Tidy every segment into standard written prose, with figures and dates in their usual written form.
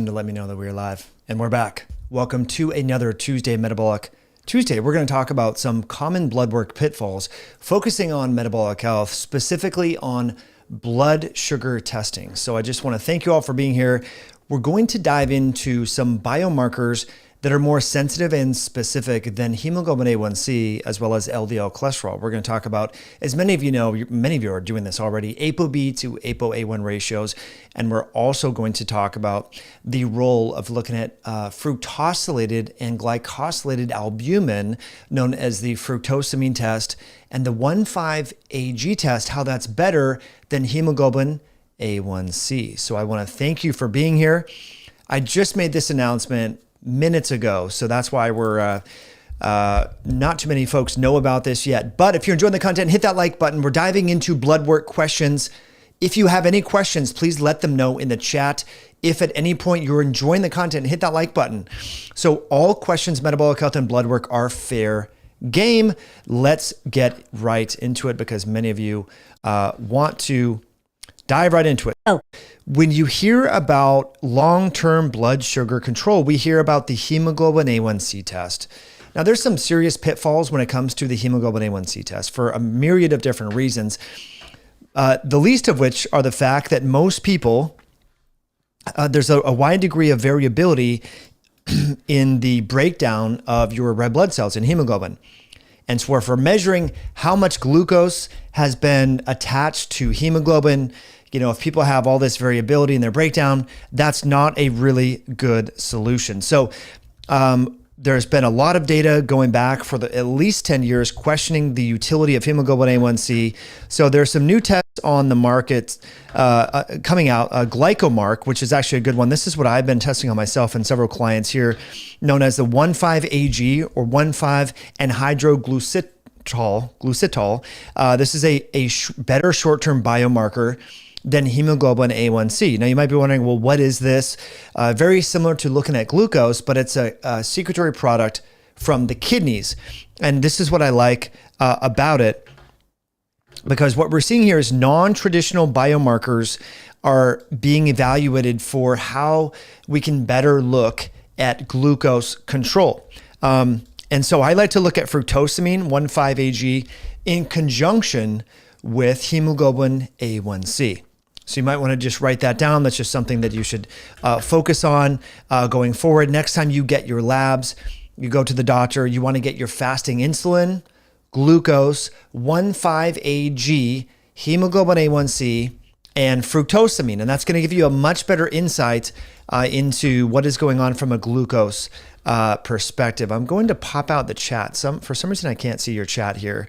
to let me know that we're live. And we're back. Welcome to another Tuesday Metabolic Tuesday. We're going to talk about some common blood work pitfalls, focusing on metabolic health, specifically on blood sugar testing. So I just want to thank you all for being here. We're going to dive into some biomarkers that are more sensitive and specific than hemoglobin A1C, as well as LDL cholesterol. We're going to talk about, as many of you know, many of you are doing this already, ApoB to ApoA1 ratios. And we're also going to talk about the role of looking at fructosylated and glycosylated albumin, known as the fructosamine test, and the 1,5-AG test, how that's better than hemoglobin A1C. So I want to thank you for being here. I just made this announcement minutes ago, so that's why we're not too many folks know about this yet. But if you're enjoying the content, hit that like button. We're diving into blood work questions. If you have any questions, please let them know in the chat. If at any point you're enjoying the content, hit that like button. So all questions, metabolic health and blood work are fair game. Let's get right into it because many of you want to dive right into it. When you hear about long-term blood sugar control, we hear about the hemoglobin A1C test. Now, there's some serious pitfalls when it comes to the hemoglobin A1C test for a myriad of different reasons. The least of which are the fact that most people, there's a wide degree of variability in the breakdown of your red blood cells in hemoglobin. And so for measuring how much glucose has been attached to hemoglobin, you know, if people have all this variability in their breakdown, that's not a really good solution. So there's been a lot of data going back for at least 10 years questioning the utility of hemoglobin A1C. So there's some new tests on the market coming out, Glycomark, which is actually a good one. This is what I've been testing on myself and several clients here, known as the 1,5-AG or 1,5-anhydroglucitol. This is a better short-term biomarker than hemoglobin A1C. Now you might be wondering, well, what is this? Very similar to looking at glucose, but it's a secretory product from the kidneys. And this is what I like about it, because what we're seeing here is non-traditional biomarkers are being evaluated for how we can better look at glucose control. And so I like to look at fructosamine, 1,5-AG, in conjunction with hemoglobin A1C. So you might want to just write that down. That's just something that you should focus on going forward. Next time you get your labs, you go to the doctor, you want to get your fasting insulin, glucose, 1,5-AG, hemoglobin A1C, and fructosamine. And that's going to give you a much better insight into what is going on from a glucose perspective. I'm going to pop out the chat. For some reason, I can't see your chat here.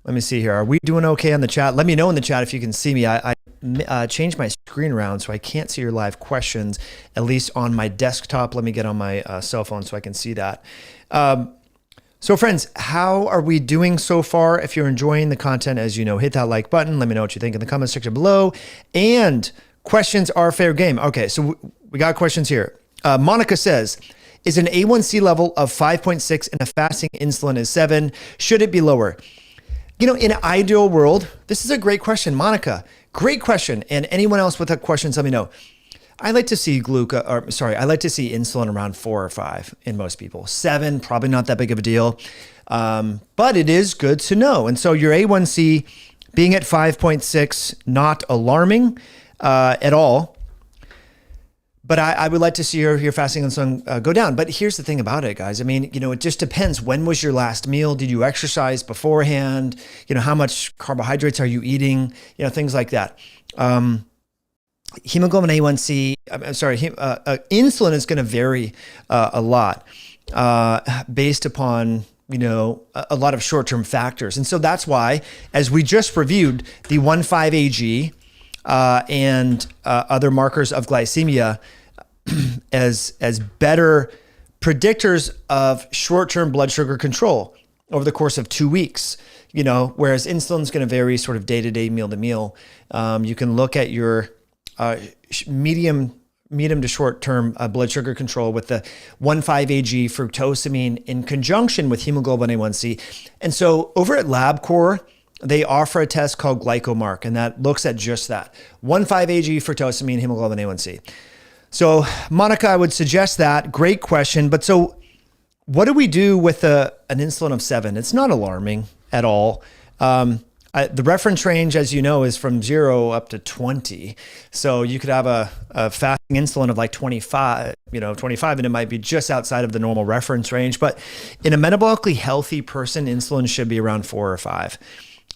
Let me see here. Are we doing okay on the chat? Let me know in the chat if you can see me. I changed my screen around so I can't see your live questions, at least on my desktop. Let me get on my cell phone so I can see that. So friends, how are we doing so far? If you're enjoying the content, as you know, hit that like button. Let me know what you think in the comment section below. And questions are fair game. Okay, so we got questions here. Monica says, is an A1C level of 5.6 and a fasting insulin is 7? Should it be lower? You know, in an ideal world, this is a great question, Monica. Great question. And anyone else with questions, let me know. I like to see I like to see insulin around 4 or 5 in most people. 7, probably not that big of a deal. But it is good to know. And so your A1C being at 5.6, not alarming at all. But I would like to see your fasting insulin go down. But here's the thing about it, guys. I mean, you know, it just depends. When was your last meal? Did you exercise beforehand? You know, how much carbohydrates are you eating? You know, things like that. Hemoglobin A1C, insulin is going to vary a lot based upon, you know, a lot of short-term factors. And so that's why, as we just reviewed, the 1,5-AG and other markers of glycemia as better predictors of short-term blood sugar control over the course of 2 weeks, you know, whereas insulin is going to vary sort of day-to-day, meal-to-meal. You can look at your medium to short-term blood sugar control with the 1,5-AG fructosamine in conjunction with hemoglobin A1C. And so over at LabCorp, they offer a test called Glycomark, and that looks at just that. 1,5-AG fructosamine, hemoglobin A1C. So Monica, I would suggest that. Great question. But so what do we do with an insulin of 7? It's not alarming at all. The reference range, as you know, is from 0 up to 20. So you could have a fasting insulin of like 25, 25, and it might be just outside of the normal reference range. But in a metabolically healthy person, insulin should be around 4 or 5.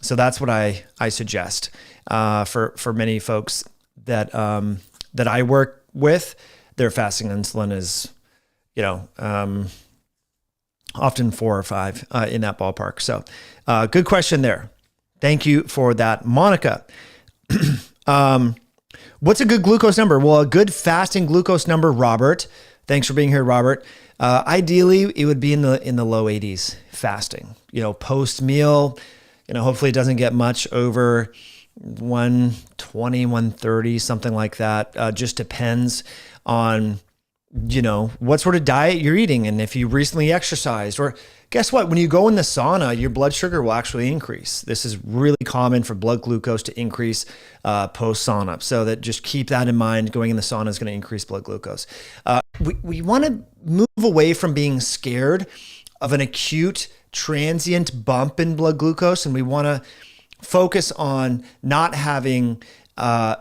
So that's what I suggest for many folks that I work with. Their fasting insulin is, often 4 or 5 in that ballpark. So good question there. Thank you for that, Monica. What's a good glucose number? Well, a good fasting glucose number, Robert. Thanks for being here, Robert. Ideally, it would be in the low 80s fasting. Post meal. Hopefully it doesn't get much over 120, 130, something like that. Just depends on what sort of diet you're eating and if you recently exercised. Or guess what? When you go in the sauna, your blood sugar will actually increase. This is really common for blood glucose to increase post sauna. So that just keep that in mind. Going in the sauna is going to increase blood glucose. We want to move away from being scared of an acute transient bump in blood glucose, and we want to focus on not having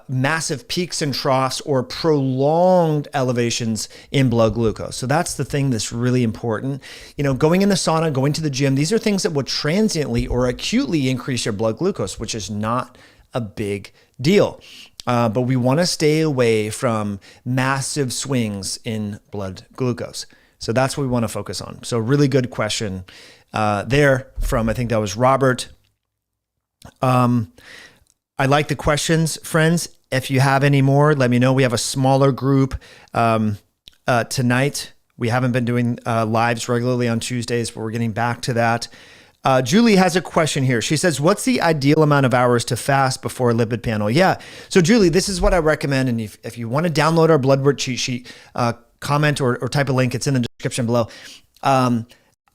massive peaks and troughs or prolonged elevations in blood glucose. So that's the thing that's really important. Going in the sauna, going to the gym, these are things that will transiently or acutely increase your blood glucose, which is not a big deal. But we want to stay away from massive swings in blood glucose. So that's what we want to focus on. So really good question there from, I think that was Robert. I like the questions, friends. If you have any more, let me know. We have a smaller group tonight. We haven't been doing lives regularly on Tuesdays, but we're getting back to that. Julie has a question here. She says, what's the ideal amount of hours to fast before a lipid panel? Yeah. So Julie, this is what I recommend. And if you want to download our blood work cheat sheet, comment or type a link. It's in the description below.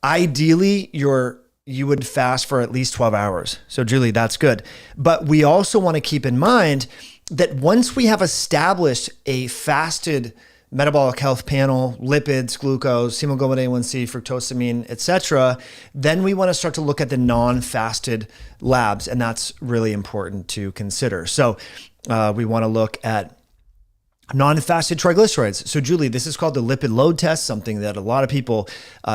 Ideally, you would fast for at least 12 hours. So Julie, that's good. But we also want to keep in mind that once we have established a fasted metabolic health panel, lipids, glucose, hemoglobin A1C, fructosamine, etc., then we want to start to look at the non-fasted labs. And that's really important to consider. So we want to look at non-fasted triglycerides. So Julie, this is called the lipid load test, something that a lot of people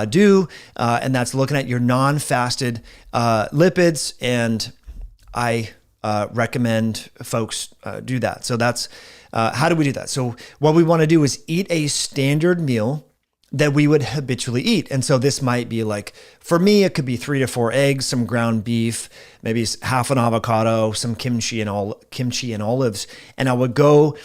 do. And that's looking at your non-fasted lipids. And I recommend folks do that. So that's, how do we do that? So what we want to do is eat a standard meal that we would habitually eat. And so this might be like, for me, it could be 3 to 4 eggs, some ground beef, maybe half an avocado, some kimchi and olives. And I would go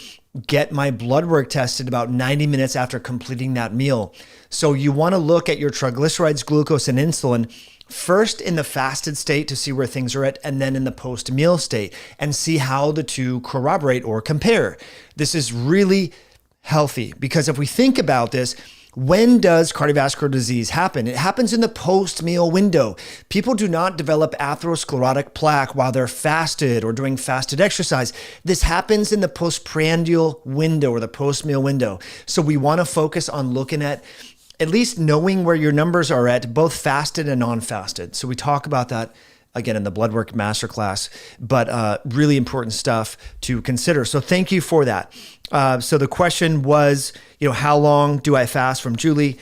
get my blood work tested about 90 minutes after completing that meal. So you want to look at your triglycerides, glucose, and insulin first in the fasted state to see where things are at, and then in the post-meal state, and see how the two corroborate or compare. This is really healthy because if we think about this, when does cardiovascular disease happen? It happens in the post-meal window. People do not develop atherosclerotic plaque while they're fasted or doing fasted exercise. This happens in the postprandial window or the post-meal window. So we want to focus on looking at least knowing where your numbers are at, both fasted and non-fasted. So we talk about that again in the blood work masterclass, but really important stuff to consider. So thank you for that. So the question was, how long do I fast from Julie?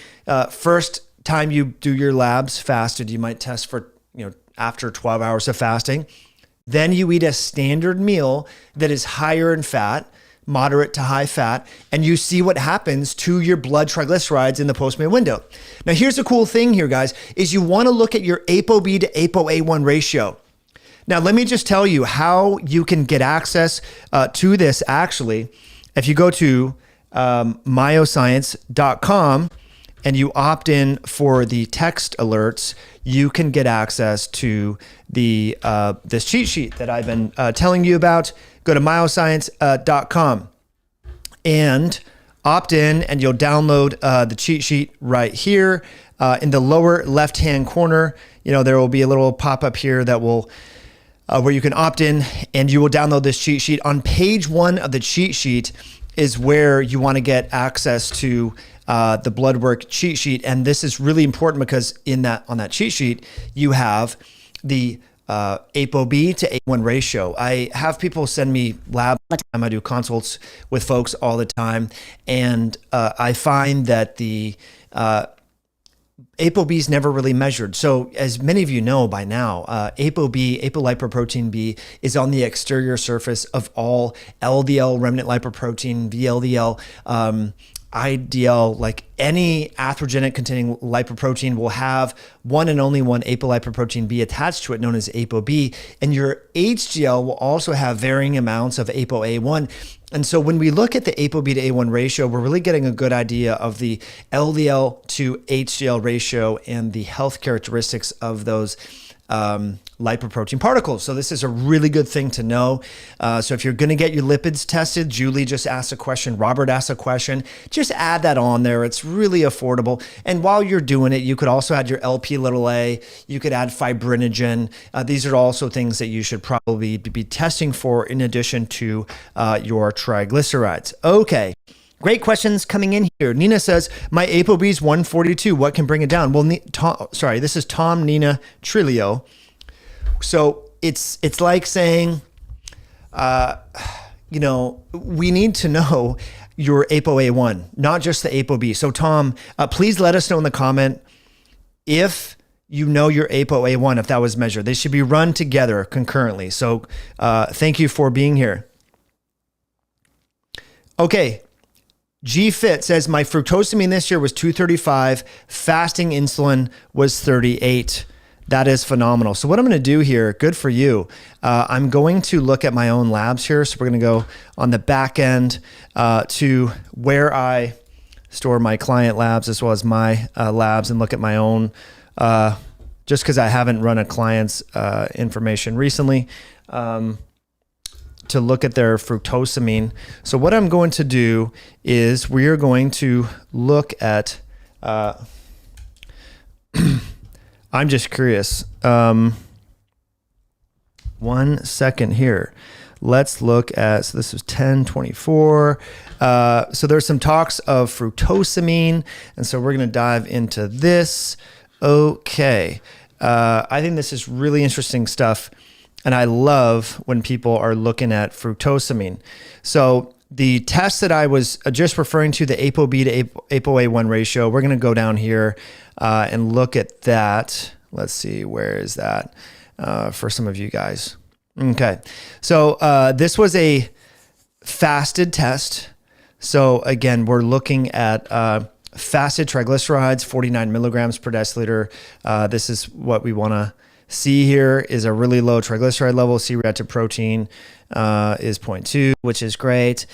First time you do your labs fasted, you might test for, after 12 hours of fasting. Then you eat a standard meal that is higher in fat, moderate to high fat, and you see what happens to your blood triglycerides in the post-meal window. Now, here's the cool thing here, guys, is you want to look at your ApoB to ApoA1 ratio. Now, let me just tell you how you can get access to this actually. If you go to myoscience.com and you opt in for the text alerts, you can get access to the this cheat sheet that I've been telling you about. Go to myoscience.com and opt in, and you'll download the cheat sheet right here. In the lower left-hand corner, there will be a little pop-up here that will where you can opt in, and you will download this cheat sheet. On page 1 of the cheat sheet, is where you want to get access to the blood work cheat sheet. And this is really important because on that cheat sheet, you have the ApoB to A1 ratio. I have people send me labs all the time. I do consults with folks all the time. And I find that the ApoB is never really measured. So as many of you know by now, ApoB, apolipoprotein B, is on the exterior surface of all LDL, remnant lipoprotein, VLDL, IDL, like any atherogenic containing lipoprotein will have one and only one apolipoprotein B attached to it, known as ApoB. And your HDL will also have varying amounts of ApoA1. And so when we look at the ApoB to A1 ratio, we're really getting a good idea of the LDL to HDL ratio and the health characteristics of those lipoprotein particles. So this is a really good thing to know. So if you're going to get your lipids tested, Julie just asked a question, Robert asked a question, just add that on there. It's really affordable. And while you're doing it, you could also add your LP little a, you could add fibrinogen. These are also things that you should probably be testing for in addition to your triglycerides. Okay. Great questions coming in here. Nina says, my ApoB is 142. What can bring it down? Well, this is Tom Nina Trilio. So it's like saying, we need to know your ApoA1, not just the ApoB. So Tom, please let us know in the comment if you know your ApoA1, if that was measured. They should be run together concurrently. So thank you for being here. Okay. GFit says, my fructosamine this year was 235. Fasting insulin was 38. That is phenomenal. So what I'm going to do here, good for you. I'm going to look at my own labs here. So we're going to go on the back end to where I store my client labs as well as my labs and look at my own, just because I haven't run a client's information recently. To look at their fructosamine. So what I'm going to do is we are going to look at, I'm just curious. 1 second here. Let's look at, so this is 1024. So there's some talks of fructosamine. And so we're going to dive into this. Okay. I think this is really interesting stuff. And I love when people are looking at fructosamine. So the test that I was just referring to, the ApoB to ApoA1 ratio, we're going to go down here and look at that. Let's see, where is that for some of you guys? Okay. So this was a fasted test. So again, we're looking at fasted triglycerides, 49 milligrams per deciliter. This is what we want to see here is a really low triglyceride level. C-reactive protein is 0.2, which is great.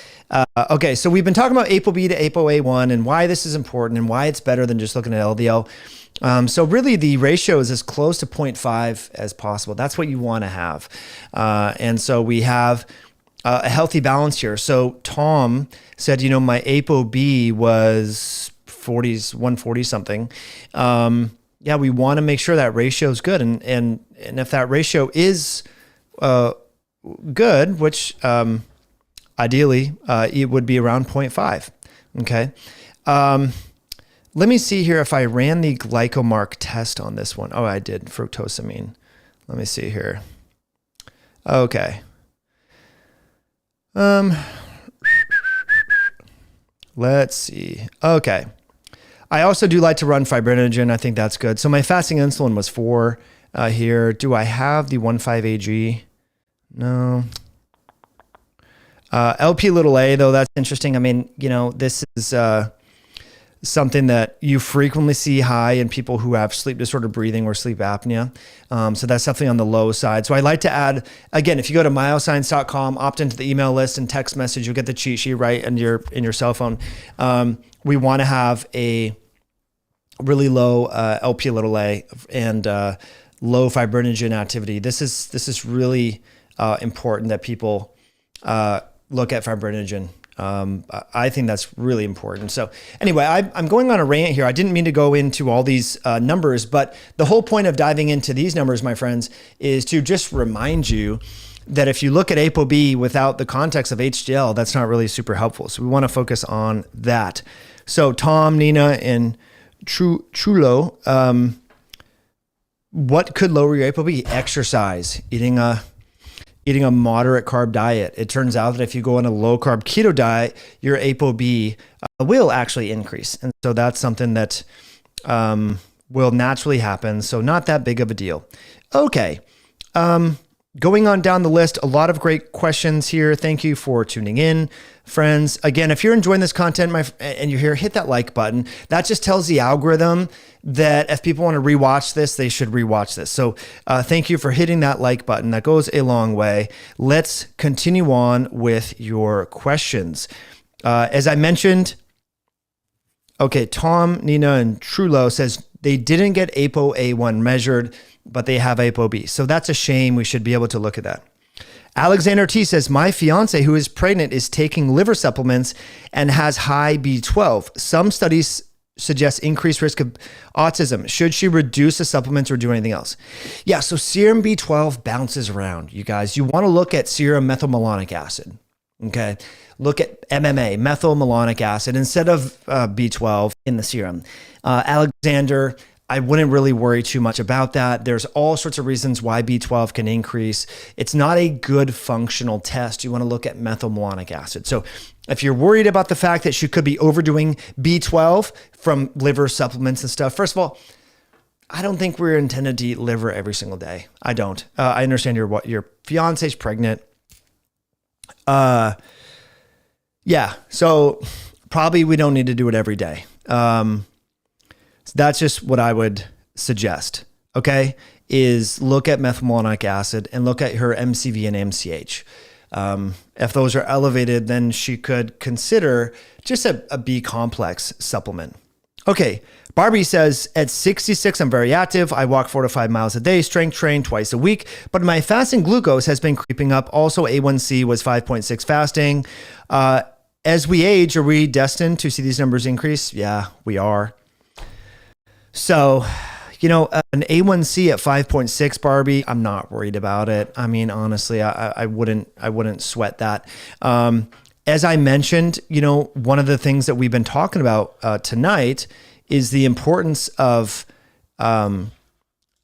Okay, so we've been talking about ApoB to ApoA1 and why this is important and why it's better than just looking at LDL. So really the ratio is as close to 0.5 as possible. That's what you want to have. And so we have a healthy balance here. So Tom said, my ApoB was 140 something. Yeah, we want to make sure that ratio is good. And if that ratio is good, which ideally it would be around 0.5. Okay. Let me see here if I ran the glycomark test on this one. Oh, I did fructosamine. Let me see here. Okay. Let's see. Okay. I also do like to run fibrinogen. I think that's good. So my fasting insulin was 4 here. Do I have the 1,5-AG? No. LP little a, though, that's interesting. I mean, this is something that you frequently see high in people who have sleep disordered breathing or sleep apnea. So that's definitely on the low side. So I like to add, again, if you go to myoscience.com, opt into the email list and text message, you'll get the cheat sheet right in your cell phone. We want to have a really low LP little a and low fibrinogen activity. This is really important that people look at fibrinogen. I think that's really important. So anyway, I'm going on a rant here. I didn't mean to go into all these numbers, but the whole point of diving into these numbers, my friends, is to just remind you that if you look at ApoB without the context of HDL, that's not really super helpful. So we want to focus on that. So Tom, Nina, and Chulo, what could lower your ApoB? Exercise, eating a moderate carb diet. It turns out that if you go on a low carb keto diet, your ApoB will actually increase. And so that's something that will naturally happen. So not that big of a deal. Okay. Going on down the list, a lot of great questions here. Thank you for tuning in, friends. Again, if you're enjoying this content and you're here, hit that like button. That just tells the algorithm that if people want to rewatch this, they should rewatch this. So thank you for hitting that like button. That goes a long way. Let's continue on with your questions. As I mentioned, okay, Tom, Nina, and Trulo says they didn't get ApoA1 measured, but they have ApoB. So that's a shame. We should be able to look at that. Alexander T says, my fiance who is pregnant is taking liver supplements and has high B12. Some studies suggest increased risk of autism. Should she reduce the supplements or do anything else? Yeah, so serum B12 bounces around, you guys. You want to look at serum methylmalonic acid, okay? Look at MMA, methylmalonic acid, instead of B12 in the serum. Alexander, I wouldn't really worry too much about that. There's all sorts of reasons why B12 can increase. It's not a good functional test. You want to look at methylmalonic acid. So if you're worried about the fact that she could be overdoing B12 from liver supplements and stuff, first of all, I don't think we're intended to eat liver every single day. I don't. I understand your fiance's pregnant. Yeah, so probably we don't need to do it every day. So that's just what I would suggest, okay, is look at methylmalonic acid and look at her MCV and MCH. If those are elevated, then she could consider just a B complex supplement. Okay, Barbie says, at 66, I'm very active. I walk 4 to 5 miles a day, strength train twice a week, but my fasting glucose has been creeping up. Also, A1C was 5.6 fasting. As we age, are we destined to see these numbers increase? Yeah, we are. So, you know, an A1C at 5.6, Barbie, I'm not worried about it. I mean, honestly, I wouldn't sweat that. As I mentioned, you know, one of the things that we've been talking about tonight is the importance of other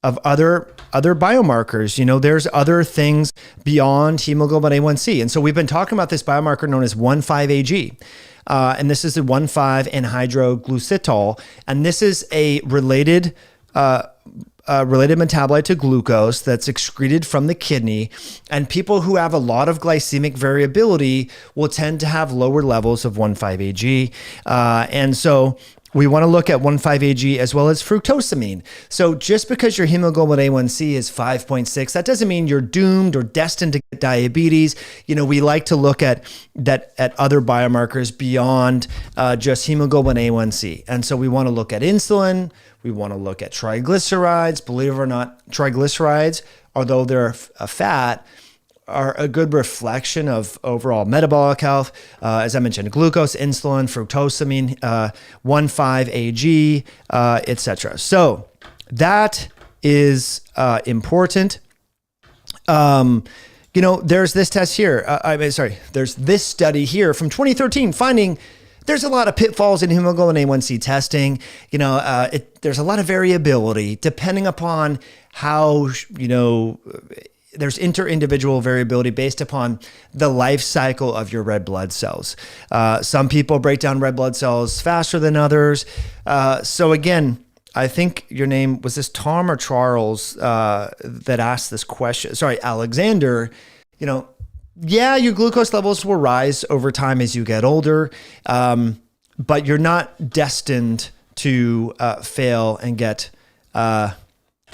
biomarkers. You know, there's other things beyond hemoglobin A1C. And so we've been talking about this biomarker known as 1,5-AG. And this is the 1,5-anhydroglucitol. And this is a related metabolite to glucose that's excreted from the kidney. And people who have a lot of glycemic variability will tend to have lower levels of 1,5-AG. And so we want to look at 1,5-AG as well as fructosamine. So just because your hemoglobin A1C is 5.6, that doesn't mean you're doomed or destined to get diabetes. You know, we like to look at other biomarkers beyond just hemoglobin A1C. And so we want to look at insulin. We want to look at triglycerides. Believe it or not, triglycerides, although they're a fat, are a good reflection of overall metabolic health. As I mentioned, glucose, insulin, fructosamine, 1,5-AG, etc. So that is important. You know, there's this test here. There's this study here from 2013 finding there's a lot of pitfalls in hemoglobin A1C testing. You know, there's a lot of variability depending upon how, you know, there's inter-individual variability based upon the life cycle of your red blood cells. Some people break down red blood cells faster than others. So again, I think your name, was this Tom or Charles that asked this question? Sorry, Alexander. You know, yeah, your glucose levels will rise over time as you get older, but you're not destined to fail and get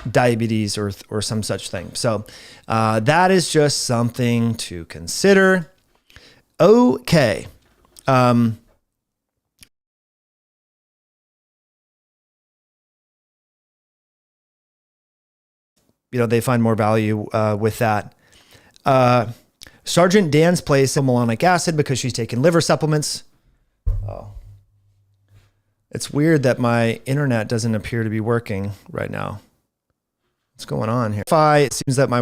diabetes or some such thing. So that is just something to consider. Okay. You know, they find more value with that. Sergeant Dan's place malonic acid because she's taking liver supplements. Oh. It's weird that my internet doesn't appear to be working right now. What's going on here? It seems that my